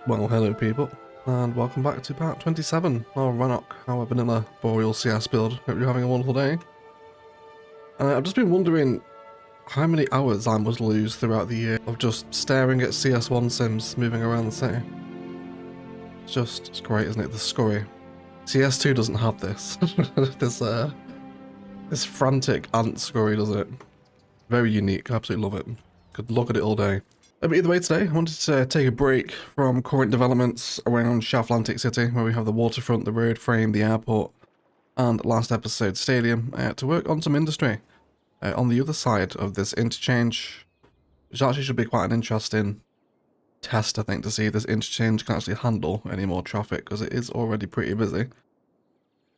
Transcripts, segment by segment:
Well, hello people, and welcome back to part 27 of Rannoch, our vanilla Boreal CS build. Hope you're having a wonderful day. And I've just been wondering how many hours I must lose throughout the year of just staring at CS1 sims moving around the city. It's great, isn't it? The scurry. CS2 doesn't have this. this frantic ant scurry, does it? Very unique, absolutely love it. Could look at it all day. But either way, today I wanted to take a break from current developments around Atlantic City, where we have the waterfront, the road frame, the airport, and last episode stadium, to work on some industry on the other side of this interchange, which actually should be quite an interesting test, I think, to see if this interchange can actually handle any more traffic, because it is already pretty busy.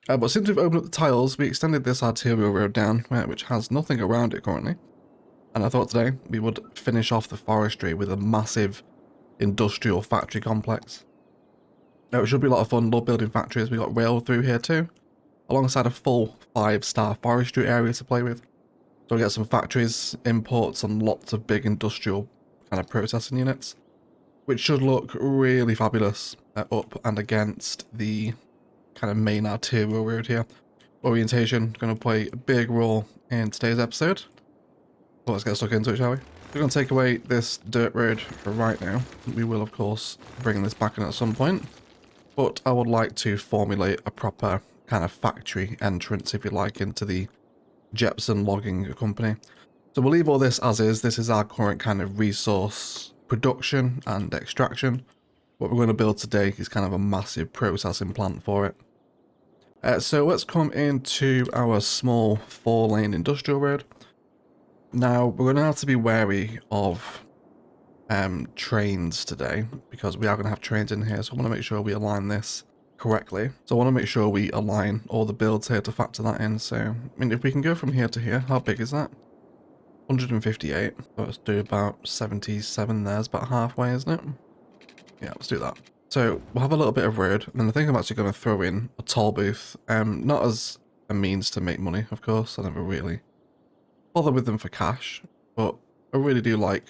But since we've opened up the tiles, we extended this arterial road down, which has nothing around it currently. And I thought today we would finish off the forestry with a massive industrial factory complex. Now, it should be a lot of fun, love building factories. We got rail through here too, alongside a full 5-star forestry area to play with. So we get some factories, imports, and lots of big industrial kind of processing units, which should look really fabulous up and against the kind of main arterial road here. Orientation going to play a big role in today's episode. Well, let's get stuck into it, shall we? We're going to take away this dirt road for right now. We will, of course, bring this back in at some point. But I would like to formulate a proper kind of factory entrance, if you like, into the Jepson Logging Company. So we'll leave all this as is. This is our current kind of resource production and extraction. What we're going to build today is kind of a massive processing plant for it. So let's come into our small 4-lane industrial road. Now, we're going to have to be wary of trains today, because we are going to have trains in here, so I want to make sure we align this correctly. So I want to make sure we align all the builds here to factor that in. So, I mean, if we can go from here to here, how big is that? 158. So let's do about 77 there. It's about halfway, isn't it? Yeah, let's do that. So we'll have a little bit of road, and I think I'm actually going to throw in a toll booth. Not as a means to make money, of course. I never really bother with them for cash, but I really do like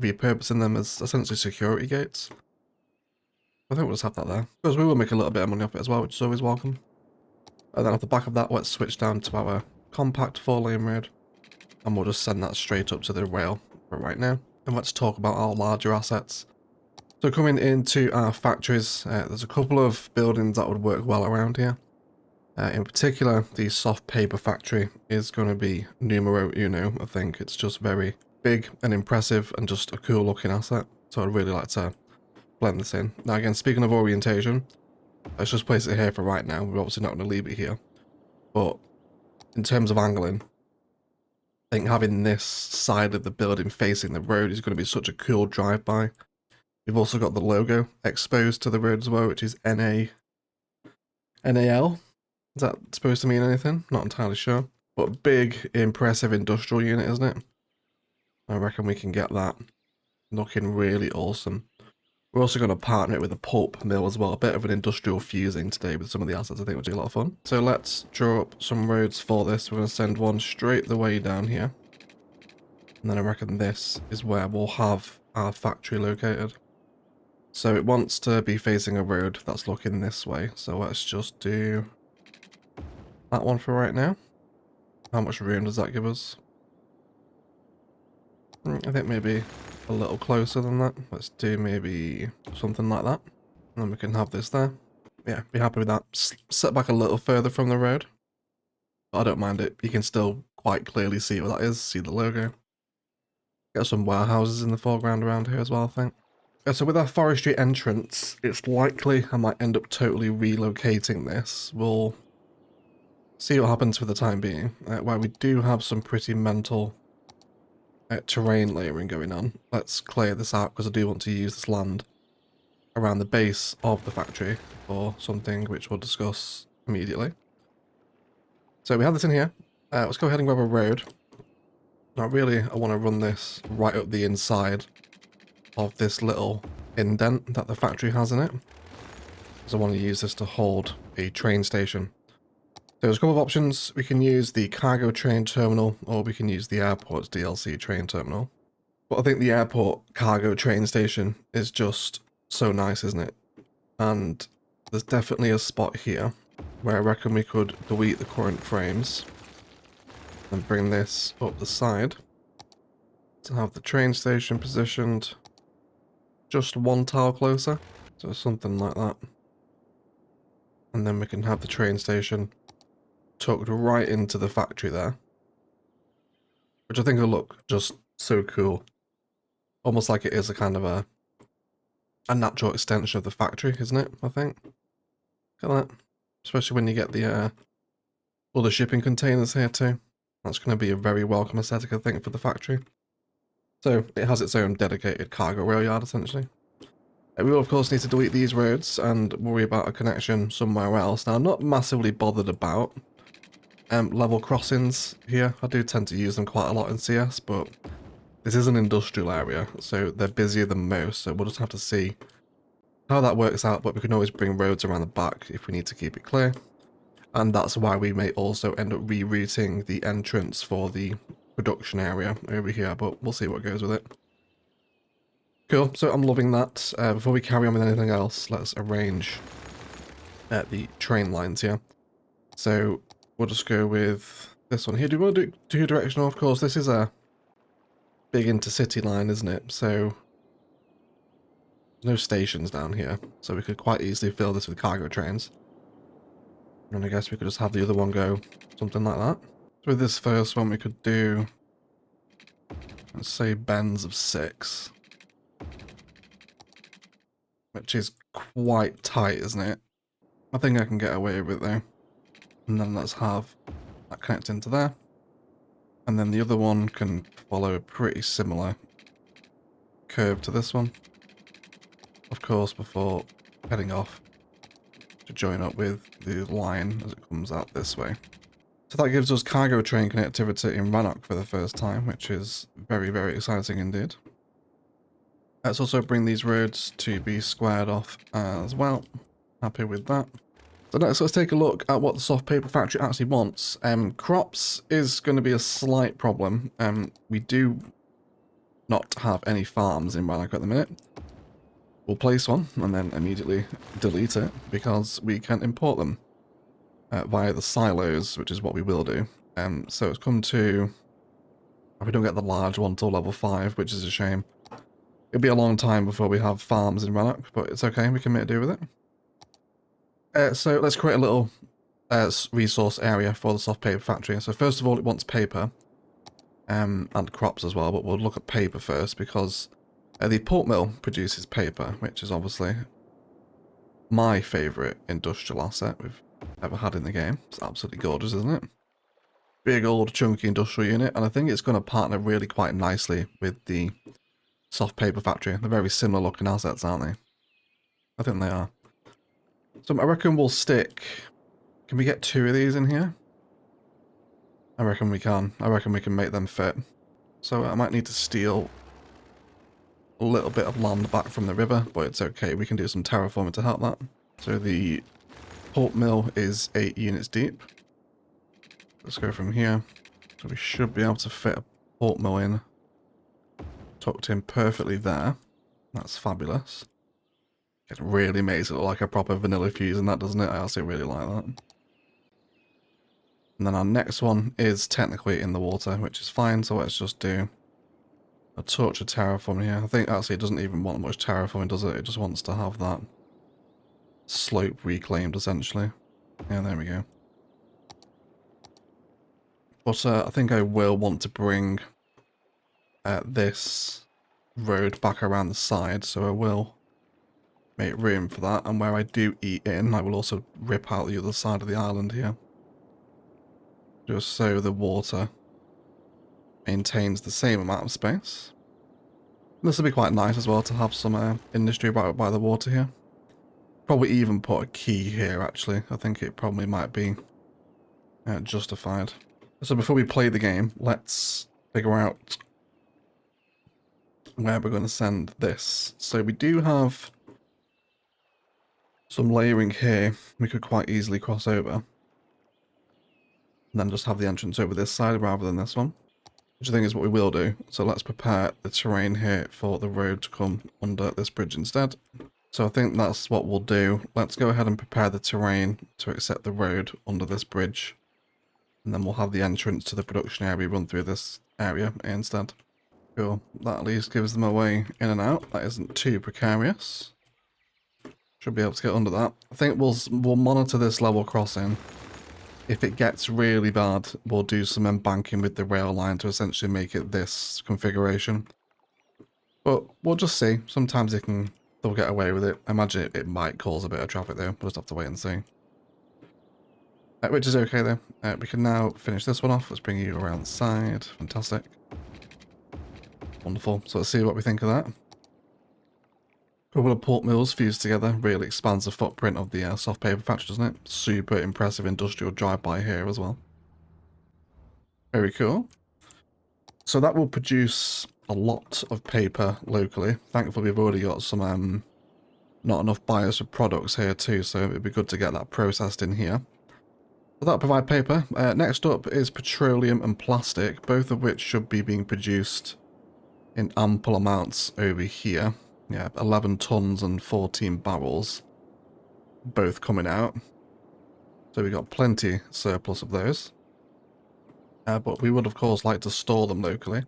repurposing them as essentially security gates. I think we'll just have that there, because we will make a little bit of money off it as well, which is always welcome. And then off the back of that, let's switch down to our compact 4-lane road, and we'll just send that straight up to the rail for right now. And let's talk about our larger assets. So coming into our factories, there's a couple of buildings that would work well around here. In particular, the soft paper factory is going to be numero uno. I think it's just very big and impressive and just a cool looking asset. So I'd really like to blend this in. Now again, speaking of orientation, let's just place it here for right now. We're obviously not going to leave it here. But in terms of angling, I think having this side of the building facing the road is going to be such a cool drive-by. We've also got the logo exposed to the road as well, which is NAL. Is that supposed to mean anything? Not entirely sure. But big, impressive industrial unit, isn't it? I reckon we can get that looking really awesome. We're also going to partner it with a pulp mill as well. A bit of an industrial fusing today with some of the assets. I think would be a lot of fun. So let's draw up some roads for this. We're going to send one straight the way down here. And then I reckon this is where we'll have our factory located. So it wants to be facing a road that's looking this way. So let's just do that one for right now. How much room does that give us? I think maybe a little closer than that. Let's do maybe something like that. And then we can have this there. Yeah, be happy with that. Set back a little further from the road. But I don't mind it. You can still quite clearly see what that is. See the logo. Got some warehouses in the foreground around here as well, I think. So with our forestry entrance, it's likely I might end up totally relocating this. We'll see what happens for the time being, where we do have some pretty mental terrain layering going on. Let's clear this out, because I do want to use this land around the base of the factory for something which we'll discuss immediately. So we have this in here. Let's go ahead and grab a road. Now really, I want to run this right up the inside of this little indent that the factory has in it, because I want to use this to hold a train station. There's a couple of options. We can use the cargo train terminal, or we can use the airport's DLC train terminal. But I think the airport cargo train station is just So nice, isn't it? And there's definitely a spot here where I reckon we could delete the current frames and bring this up the side to have the train station positioned just one tile closer. So something like that. And then we can have the train station tucked right into the factory there. Which I think will look just so cool. Almost like it is a kind of a natural extension of the factory, isn't it? I think. Look at that. Especially when you get the all the shipping containers here too. That's going to be a very welcome aesthetic, I think, for the factory. So it has its own dedicated cargo rail yard, essentially. We will, of course, need to delete these roads and worry about a connection somewhere else. Now, I'm not massively bothered about level crossings here. I do tend to use them quite a lot in CS, but this is an industrial area, so they're busier than most, so we'll just have to see how that works out, but we can always bring roads around the back if we need to keep it clear. And that's why we may also end up rerouting the entrance for the production area over here, but we'll see what goes with it. Cool, so I'm loving that. Before we carry on with anything else, let's arrange the train lines here. So we'll just go with this one here. Do we want to do two directional? Of course, this is a big intercity line, isn't it? So there's no stations down here, so we could quite easily fill this with cargo trains. And I guess we could just have the other one go something like that. So with this first one, we could do, let's say, bends of 6. Which is quite tight, isn't it? I think I can get away with it though. And then let's have that connect into there. And then the other one can follow a pretty similar curve to this one. Of course, before heading off to join up with the line as it comes out this way. So that gives us cargo train connectivity in Rannoch for the first time, which is very, very exciting indeed. Let's also bring these roads to be squared off as well. Happy with that. So next, let's take a look at what the soft paper factory actually wants. Crops is going to be a slight problem. We do not have any farms in Rannoch at the minute. We'll place one and then immediately delete it because we can import them via the silos, which is what we will do. So it's come to... We don't get the large one till level 5, which is a shame. It'll be a long time before we have farms in Rannoch, but it's okay, we can make do with it. So let's create a little resource area for the soft paper factory. So first of all, it wants paper and crops as well, but we'll look at paper first because the pulp mill produces paper, which is obviously my favourite industrial asset we've ever had in the game. It's absolutely gorgeous, isn't it? Big old chunky industrial unit, and I think it's going to partner really quite nicely with the soft paper factory. They're very similar looking assets, aren't they? I think they are. So I reckon we'll stick... Can we get 2 of these in here? I reckon we can. I reckon we can make them fit. So I might need to steal a little bit of land back from the river, but it's okay. We can do some terraforming to help that. So the pulp mill is 8 units deep. Let's go from here. So we should be able to fit a pulp mill in. Tucked in perfectly there. That's fabulous. It really makes it look like a proper vanilla fusion, that, doesn't it? I also really like that. And then our next one is technically in the water, which is fine, so let's just do a touch of terraforming here. I think actually it doesn't even want much terraforming, does it? It just wants to have that slope reclaimed, essentially. Yeah, there we go. But I think I will want to bring this road back around the side, so I will make room for that. And where I do eat in, I will also rip out the other side of the island here. Just so the water maintains the same amount of space. This will be quite nice as well to have some industry right by the water here. Probably even put a quay here, actually. I think it probably might be justified. So before we play the game, let's figure out where we're going to send this. So we do have some layering here we could quite easily cross over. And then just have the entrance over this side rather than this one. Which I think is what we will do. So let's prepare the terrain here for the road to come under this bridge instead. So I think that's what we'll do. Let's go ahead and prepare the terrain to accept the road under this bridge. And then we'll have the entrance to the production area run through this area instead. Cool. That at least gives them a way in and out. That isn't too precarious. Should be able to get under that. I think we'll monitor this level crossing. If it gets really bad, we'll do some embanking with the rail line to essentially make it this configuration. But we'll just see. Sometimes they'll get away with it. I imagine it might cause a bit of traffic though. We'll just have to wait and see. Which is okay though. We can now finish this one off. Let's bring you around the side. Fantastic. Wonderful. So let's see what we think of that. A couple of port mills fused together really expands the footprint of the soft paper factory, doesn't it? Super impressive industrial drive-by here as well. Very cool. So that will produce a lot of paper locally. Thankfully, we've already got some not enough buyers for products here too, so it'd be good to get that processed in here. So that'll provide paper. Next up is petroleum and plastic, both of which should be being produced in ample amounts over here. Yeah, 11 tons and 14 barrels, both coming out. So we got plenty surplus of those. But we would, of course, like to store them locally.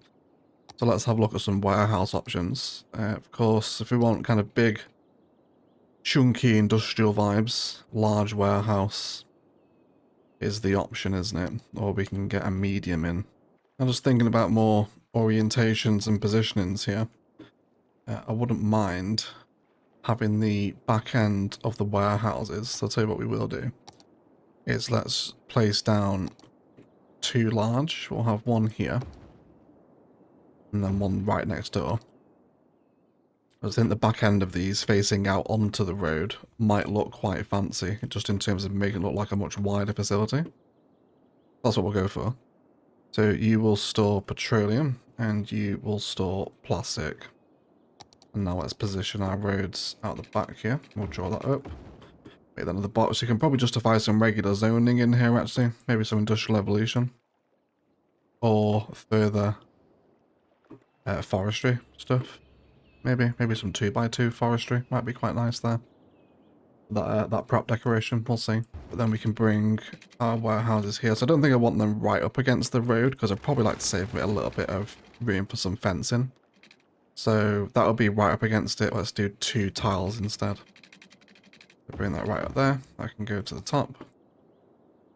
So let's have a look at some warehouse options. Of course, if we want kind of big, chunky industrial vibes, large warehouse is the option, isn't it? Or we can get a medium in. I'm just thinking about more orientations and positionings here. I wouldn't mind having the back end of the warehouses. So I'll tell you what we will do. Is let's place down 2 large. We'll have one here. And then one right next door. I think the back end of these facing out onto the road might look quite fancy, just in terms of making it look like a much wider facility. That's what we'll go for. So you will store petroleum and you will store plastic. And now let's position our roads out the back here. We'll draw that up. Make that another box. You can probably justify some regular zoning in here actually. Maybe some industrial evolution. Or further forestry stuff. Maybe some 2x2 forestry. Might be quite nice there. That prop decoration, we'll see. But then we can bring our warehouses here. So I don't think I want them right up against the road, because I'd probably like to save a little bit of room for some fencing. So that'll be right up against it. Let's do 2 tiles instead. So bring that right up there. I can go to the top.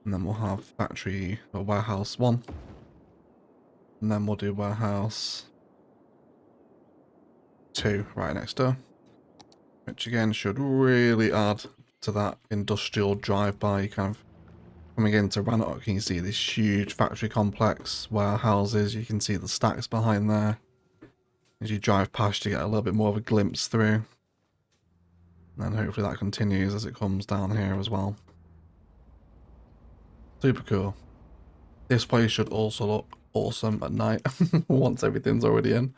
And then we'll have factory or warehouse 1. And then we'll do warehouse 2 right next door. Which again should really add to that industrial drive-by kind of coming into Rannoch. You can see this huge factory complex, warehouses, you can see the stacks behind there. As you drive past, you get a little bit more of a glimpse through. And then hopefully that continues as it comes down here as well. Super cool. This place should also look awesome at night once everything's already in.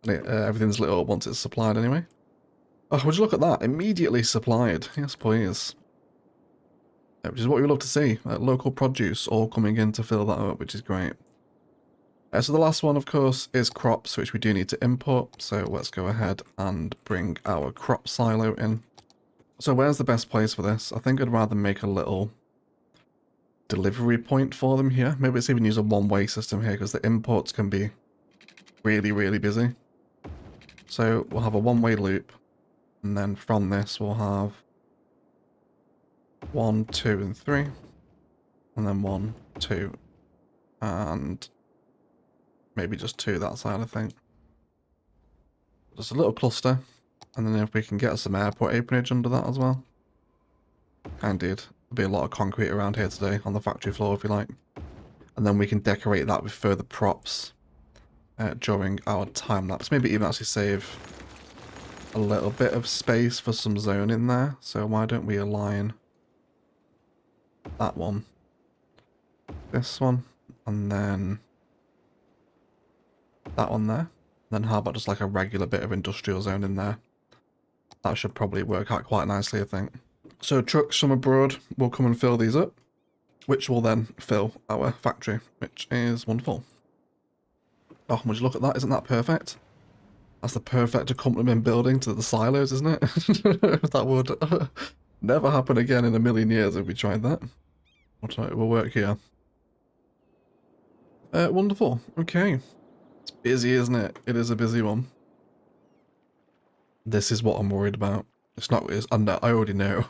And everything's lit up once it's supplied anyway. Oh, would you look at that? Immediately supplied. Yes, please. Which is what we love to see. Local produce all coming in to fill that up, which is great. So the last one, of course, is crops, which we do need to import. So let's go ahead and bring our crop silo in. So where's the best place for this? I think I'd rather make a little delivery point for them here. Maybe let's even use a one-way system here, because the imports can be really, really busy. So we'll have a one-way loop. And then from this, we'll have 1, 2, and 3. And then 1, 2, and maybe just 2 that side, I think. Just a little cluster. And then if we can get some airport apronage under that as well. Indeed. There'll be a lot of concrete around here today on the factory floor, if you like. And then we can decorate that with further props during our time lapse. Maybe even actually save a little bit of space for some zone in there. So why don't we align that one, this one, and then that one there. Then how about just like a regular bit of industrial zone in there? That should probably work out quite nicely, I think. So trucks from abroad will come and fill these up, which will then fill our factory, which is wonderful. Oh, would you look at that? Isn't that perfect? That's the perfect accompaniment building to the silos, isn't it? That would never happen again in a million years if we tried that. We'll try it will work here. Wonderful. Okay. It's busy, isn't it? It is a busy one. This is what I'm worried about. It's not, I already know.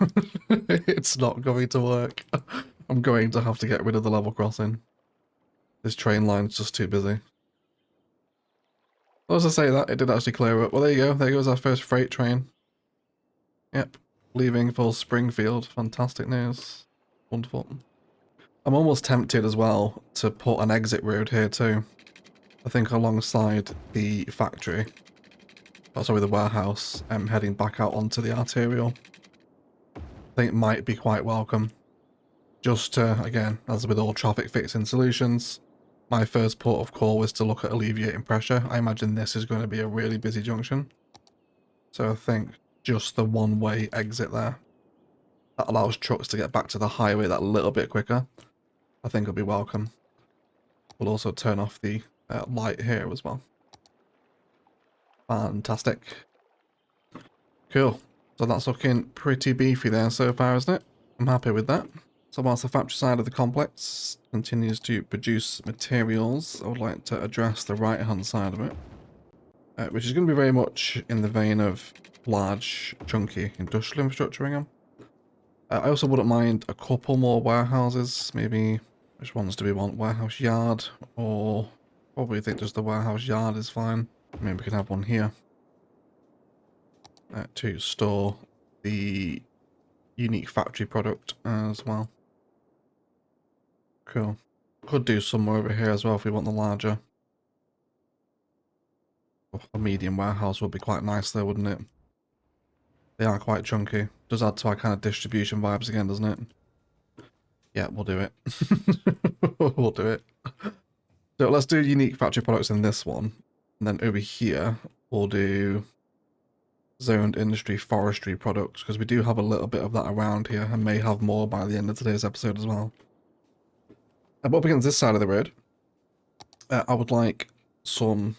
It's not going to work. I'm going to have to get rid of the level crossing. This train line's just too busy. As I say that, it did actually clear up. Well, there you go. There goes our first freight train. Yep. Leaving for Springfield. Fantastic news. Wonderful. I'm almost tempted as well to put an exit road here too. I think alongside the factory. Oh, sorry, the warehouse. Heading back out onto the arterial. I think it might be quite welcome. Just to, again, as with all traffic fixing solutions, my first port of call was to look at alleviating pressure. I imagine this is going to be a really busy junction. So I think just the one-way exit there, that allows trucks to get back to the highway that little bit quicker, I think will be welcome. We'll also turn off the light here as well. Fantastic. Cool. So that's looking pretty beefy there so far, isn't it? I'm happy with that. So whilst the factory side of the complex continues to produce materials, I would like to address the right-hand side of it, which is going to be very much in the vein of large, chunky industrial infrastructure again. I also wouldn't mind a couple more warehouses, maybe, which ones do we want? Warehouse yard, or probably think just the warehouse yard is fine. Maybe we can have one here to store the unique factory product as well. Cool. Could do some more over here as well if we want the larger. A medium warehouse would be quite nice though, wouldn't it? They are quite chunky. Does add to our kind of distribution vibes again, doesn't it? Yeah, we'll do it. We'll do it. So let's do unique factory products in this one. And then over here, we'll do zoned industry forestry products, because we do have a little bit of that around here and may have more by the end of today's episode as well. And up against this side of the road, I would like some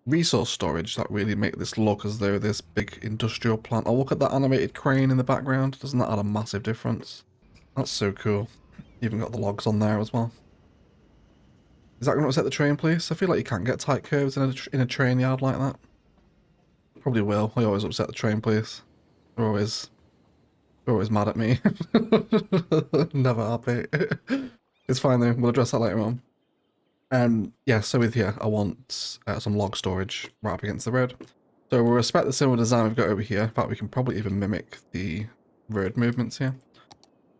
resource storage that really make this look as though this big industrial plant. Oh, look at that animated crane in the background. Doesn't that add a massive difference? That's so cool. Even got the logs on there as well. Is that going to upset the train, please? I feel like you can't get tight curves in a train yard like that. Probably will. I always upset the train, please. They're always mad at me. Never happy. It's fine though. We'll address that later on. Yeah, so with here, I want some log storage right up against the road. So we'll respect the similar design we've got over here. In fact, we can probably even mimic the road movements here.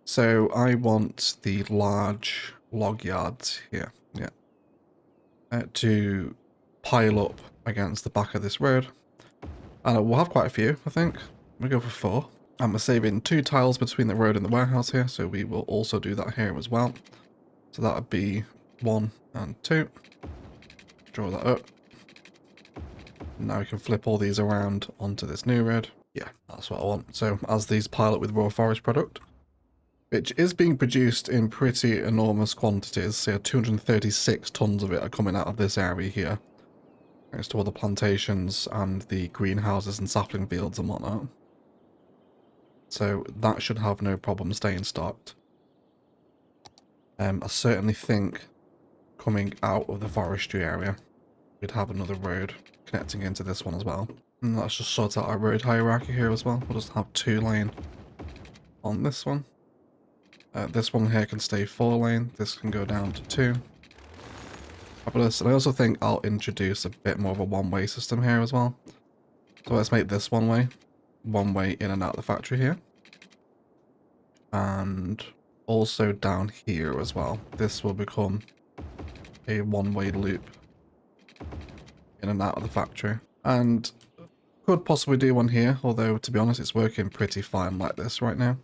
So I want the large log yards here, yeah, to pile up against the back of this road. And we'll have quite a few, I think. We'll go for 4. And we're saving 2 tiles between the road and the warehouse here, so we will also do that here as well. So that would be 1 and 2. Draw that up. Now we can flip all these around onto this new road. Yeah, that's what I want. So as these pile up with raw forest product, which is being produced in pretty enormous quantities, so 236 tons of it are coming out of this area here. Thanks to all the plantations and the greenhouses and sapling fields and whatnot. So that should have no problem staying stocked. I certainly think coming out of the forestry area, we'd have another road connecting into this one as well. And let's just sort out our road hierarchy here as well. We'll just have 2 lane on this one. This one here can stay 4 lane. This can go down to 2. Fabulous. And I also think I'll introduce a bit more of a one-way system here as well. So let's make this one way in and out of the factory here. And also down here as well. This will become a one-way loop in and out of the factory. And could possibly do one here, although to be honest it's working pretty fine like this right now.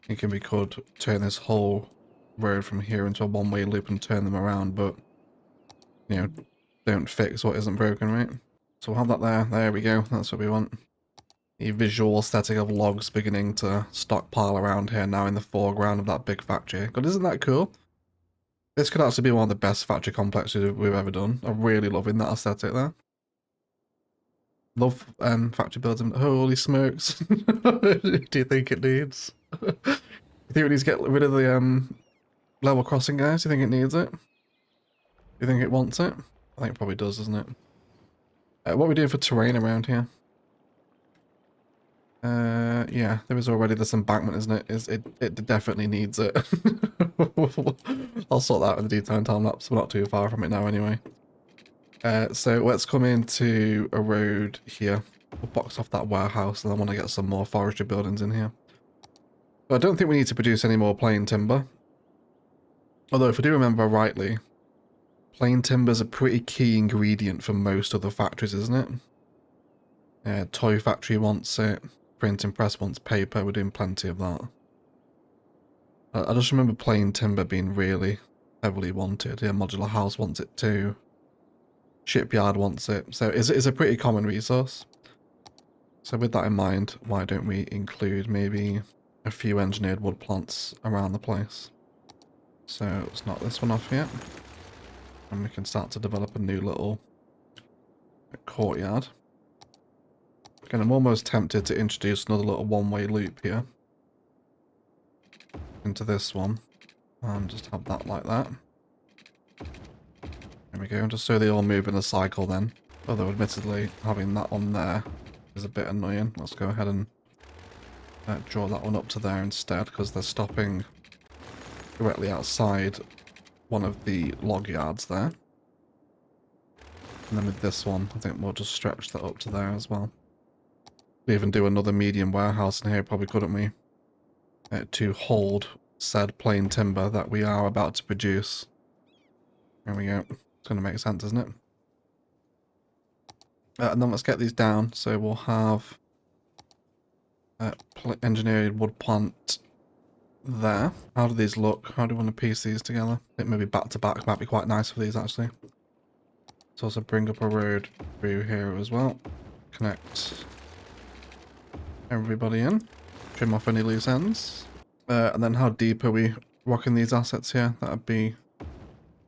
Thinking we could turn this whole road from here into a one-way loop and turn them around, but you know, don't fix what isn't broken, right? So we'll have that there. There we go. That's what we want. The visual aesthetic of logs beginning to stockpile around here now in the foreground of that big factory. God, isn't that cool? This could actually be one of the best factory complexes we've ever done. I'm really loving that aesthetic there. Love factory builds. Holy smokes. Do you think it needs? You think we need to get rid of the level crossing, guys? Do you think it needs it? Do you think it wants it? I think it probably does, doesn't it? What are we doing for terrain around here? Yeah, there is already this embankment, isn't it? It definitely needs it. I'll sort that out in the detail time lapse. We're not too far from it now anyway. So let's come into a road here. We'll box off that warehouse, and I want to get some more forestry buildings in here. But I don't think we need to produce any more plain timber. Although if I do remember rightly, plain timber is a pretty key ingredient for most other factories, isn't it? Toy factory wants it. Printing press wants paper. We're doing plenty of that. I just remember plain timber being really heavily wanted. Yeah, modular house wants it too. Shipyard wants it. So it's a pretty common resource. So with that in mind, why don't we include maybe a few engineered wood plants around the place? So let's knock this one off here. And we can start to develop a new little courtyard. Again, I'm almost tempted to introduce another little one-way loop here into this one, and just have that like that. There we go, just so they all move in a cycle then. Although admittedly, having that on there is a bit annoying. Let's go ahead and draw that one up to there instead, because they're stopping directly outside one of the log yards there. And then with this one, I think we'll just stretch that up to there as well. We even do another medium warehouse in here, probably, couldn't we? To hold said plain timber that we are about to produce. There we go. It's going to make sense, isn't it? And then let's get these down. So we'll have engineered wood plant there. How do these look? How do we want to piece these together? I think maybe back to back might be quite nice for these, actually. Let's also bring up a road through here as well. Connect everybody in. Trim off any loose ends. And then how deep are we rocking these assets here? That would be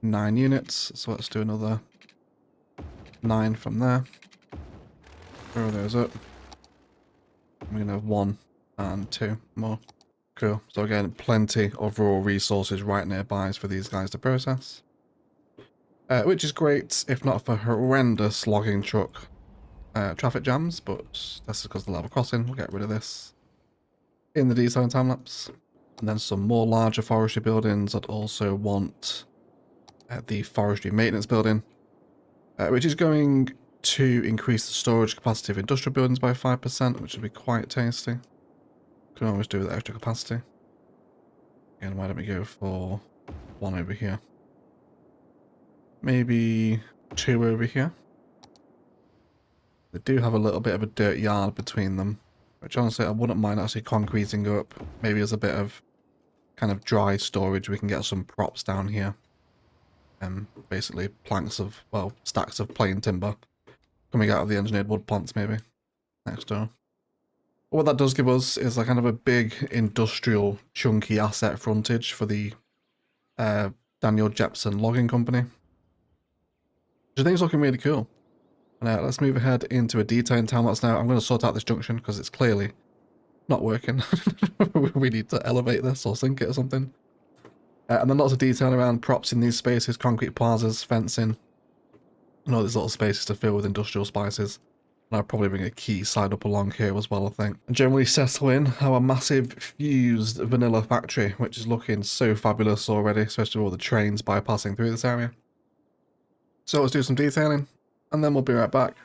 9 units. So let's do another 9 from there. Throw those up. We're going to have 1 and 2 more. Cool. So again, plenty of raw resources right nearby for these guys to process. Which is great, if not for horrendous logging truck traffic jams, but that's because of the level crossing. We'll get rid of this in the detail time lapse. And then some more larger forestry buildings. I'd also want the forestry maintenance building, which is going to increase the storage capacity of industrial buildings by 5%, which would be quite tasty. Can always do with extra capacity. Again, why don't we go for 1 over here? Maybe 2 over here. They do have a little bit of a dirt yard between them, which honestly I wouldn't mind actually concreting up. Maybe as a bit of kind of dry storage, we can get some props down here. Basically planks of, well, stacks of plain timber coming out of the engineered wood plants maybe next door. What that does give us is a kind of a big industrial chunky asset frontage for the Daniel Jepson logging company, which I think is looking really cool. And let's move ahead into a detailing time lapse now. I'm going to sort out this junction because it's clearly not working. We need to elevate this or sink it or something. And then lots of detail around props in these spaces, concrete plazas, fencing, and all these little spaces to fill with industrial spices. And I'll probably bring a key side up along here as well, I think. And generally settle in our massive fused vanilla factory, which is looking so fabulous already, especially with all the trains bypassing through this area. So let's do some detailing, and then we'll be right back.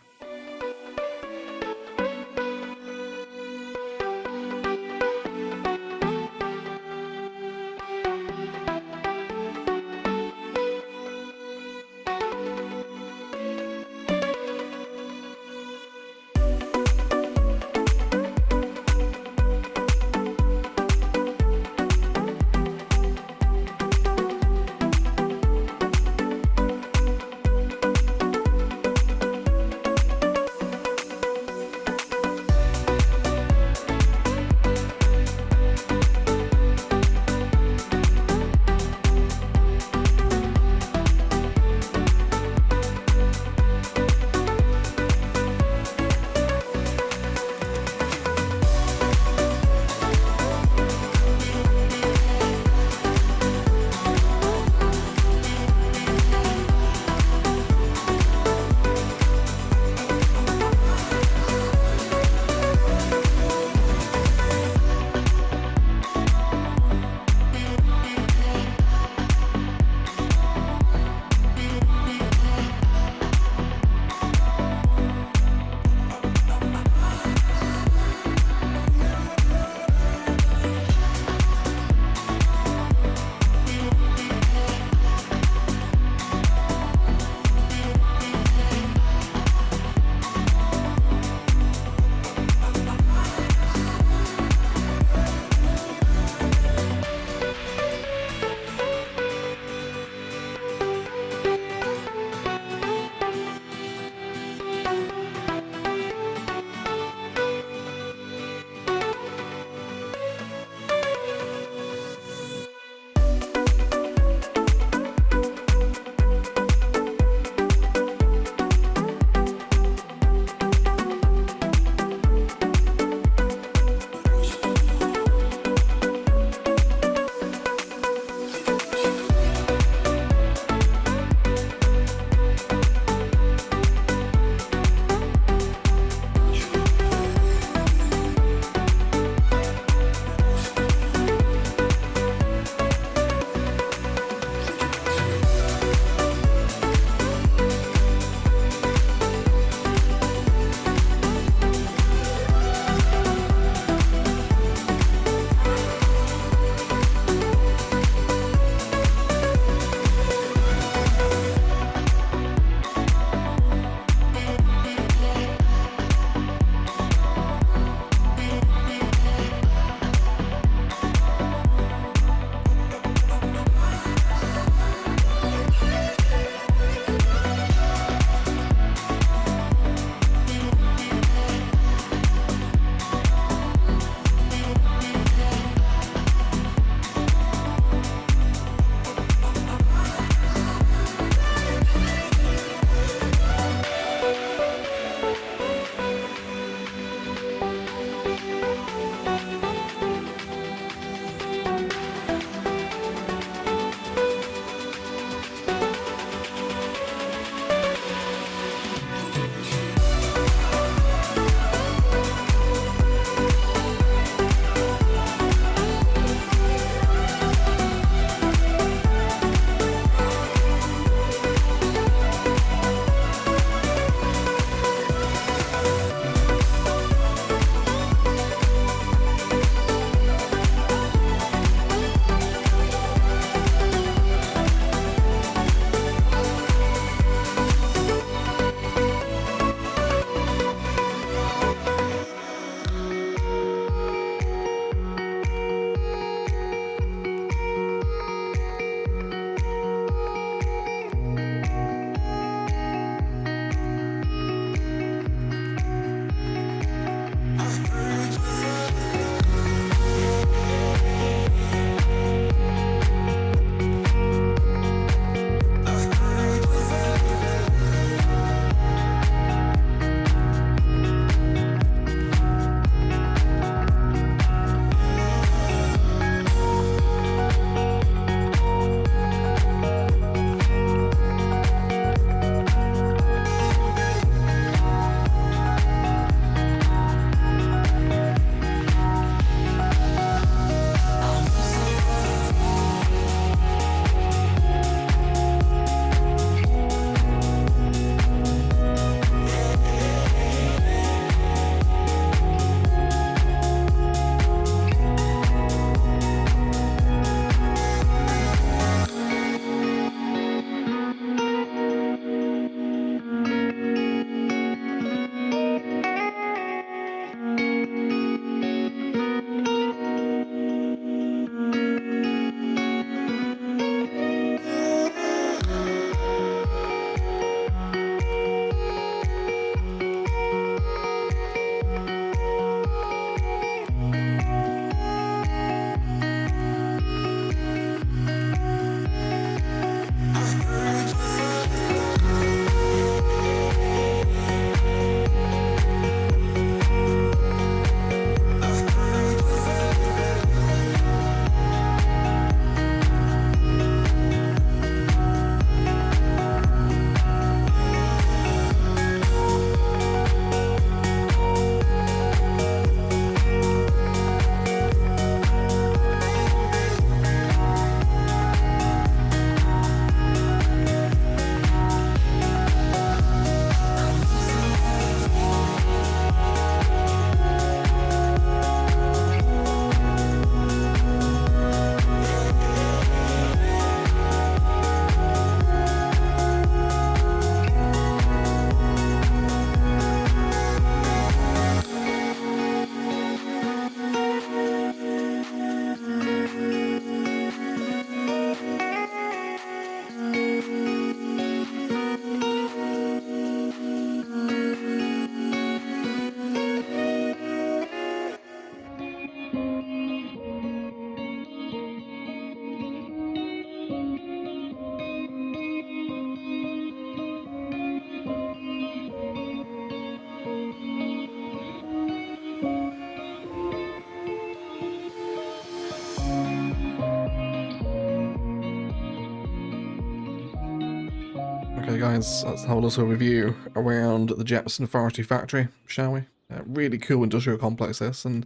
guys, let's have a little review around the Jepson Forestry factory, shall we? Really cool industrial complex this, and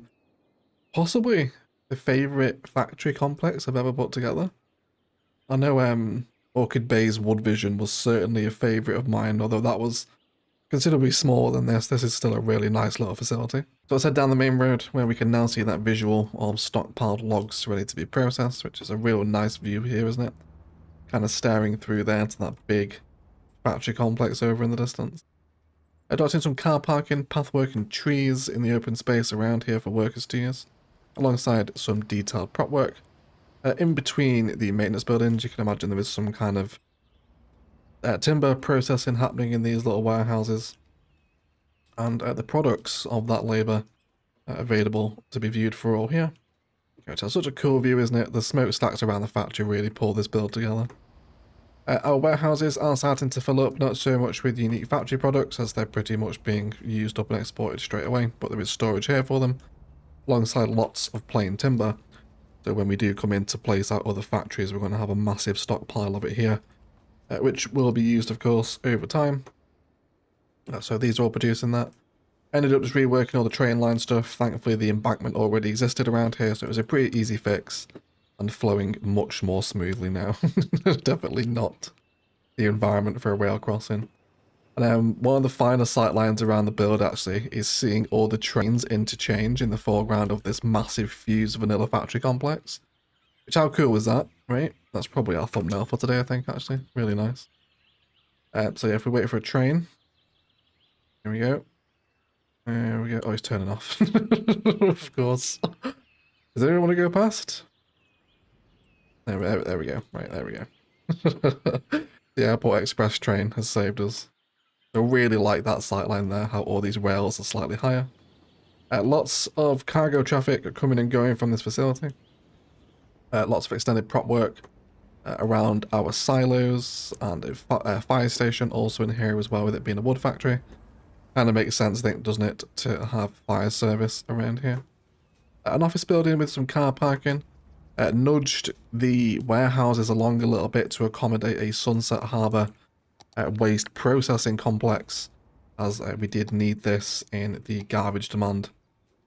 possibly the favourite factory complex I've ever put together. I know Orchid Bay's Wood Vision was certainly a favourite of mine, although that was considerably smaller than this. This is still a really nice little facility. So let's head down the main road where we can now see that visual of stockpiled logs ready to be processed, which is a real nice view here, isn't it? Kind of staring through there to that big factory complex over in the distance. Adopting some car parking, pathwork and trees in the open space around here for workers to use, alongside some detailed prop work. In between the maintenance buildings, you can imagine there is some kind of timber processing happening in these little warehouses, and the products of that labour available to be viewed for all here. Which has such a cool view, isn't it? The smokestacks around the factory really pull this build together. Our warehouses are starting to fill up, not so much with unique factory products as they're pretty much being used up and exported straight away, but there is storage here for them, alongside lots of plain timber. So when we do come in to place out other factories, we're going to have a massive stockpile of it here, which will be used, of course, over time. So these are all producing that. Ended up just reworking all the train line stuff. Thankfully, the embankment already existed around here, so it was a pretty easy fix and flowing much more smoothly now. Definitely not the environment for a rail crossing. And one of the finer sight lines around the build actually is seeing all the trains interchange in the foreground of this massive fused vanilla factory complex. Which, how cool was that, right? That's probably our thumbnail for today, I think, actually. Really nice. So yeah, if we wait for a train. Here we go. There we go. Oh, he's turning off. Of course. Does anyone want to go past? There we go. Right, there we go. The Airport Express train has saved us. I really like that sightline there, how all these rails are slightly higher. Lots of cargo traffic coming and going from this facility. Lots of extended prop work around our silos, and a fire station also in here as well, with it being a wood factory. Kind of makes sense, I think, doesn't it, to have fire service around here. An office building with some car parking. Nudged the warehouses along a little bit to accommodate a Sunset Harbour waste processing complex, as we did need this in the garbage demand.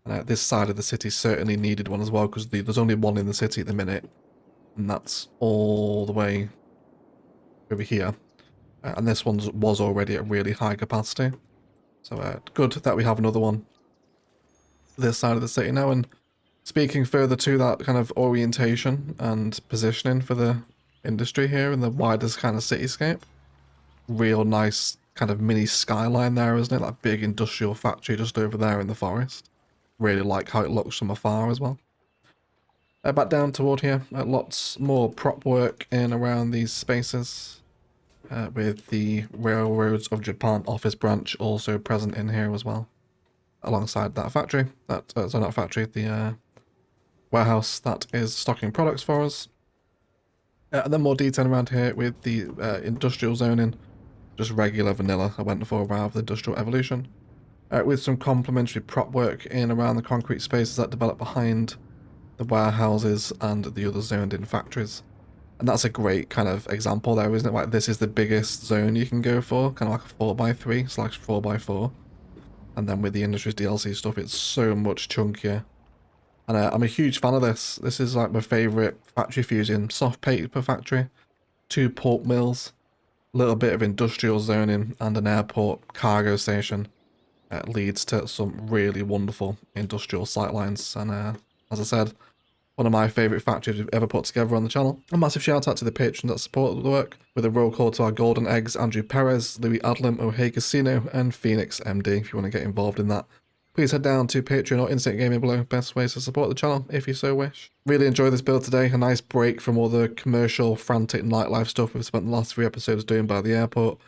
And this side of the city certainly needed one as well, because there's only one in the city at the minute, and that's all the way over here. And this one was already at really high capacity. So good that we have another one this side of the city now. And speaking further to that kind of orientation and positioning for the industry here in the widest kind of cityscape, real nice kind of mini skyline there, isn't it? That big industrial factory just over there in the forest. Really like how it looks from afar as well. Back down toward here, lots more prop work in around these spaces. With the Railroads of Japan office branch also present in here as well, alongside that factory, so not factory, the warehouse that is stocking products for us. And then more detail around here with the industrial zoning, just regular vanilla I went for rather than industrial evolution, with some complementary prop work in around the concrete spaces that develop behind the warehouses and the other zoned in factories. And that's a great kind of example there, isn't it? Like, this is the biggest zone you can go for, kind of like a 4x3/4x4. And then with the Industries DLC stuff, it's so much chunkier. And I'm a huge fan of this. This is like my favourite factory fusion. Soft paper factory, 2 pulp mills, a little bit of industrial zoning, and an airport cargo station. Leads to some really wonderful industrial sightlines. And as I said, one of my favourite factories we've ever put together on the channel. A massive shout out to the patrons that support the work, with a roll call to our golden eggs, Andrew Perez, Louis Adlam, O'Hay Casino, and Phoenix MD. If you want to get involved in that, please head down to Patreon or Instant Gaming below. Best ways to support the channel if you so wish. Really enjoy this build today. A nice break from all the commercial, frantic nightlife stuff we've spent the last 3 episodes doing by the airport.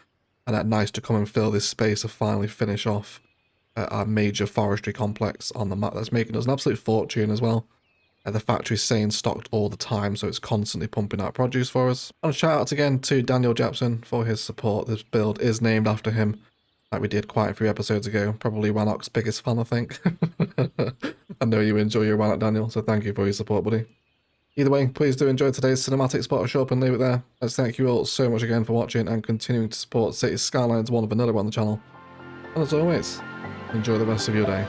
And nice to come and fill this space to finally finish off our major forestry complex on the map that's making us an absolute fortune as well. The factory's staying stocked all the time, so it's constantly pumping out produce for us. And a shout out again to Daniel Jepson for his support. This build is named after him, like we did quite a few episodes ago. Probably Rannoch's biggest fan, I think. I know you enjoy your Rannoch, Daniel, so thank you for your support, buddy. Either way, please do enjoy today's cinematic spot. I'll show up and leave it there. Let's thank you all so much again for watching and continuing to support Cities Skylines 1 of another on the channel. And as always, enjoy the rest of your day.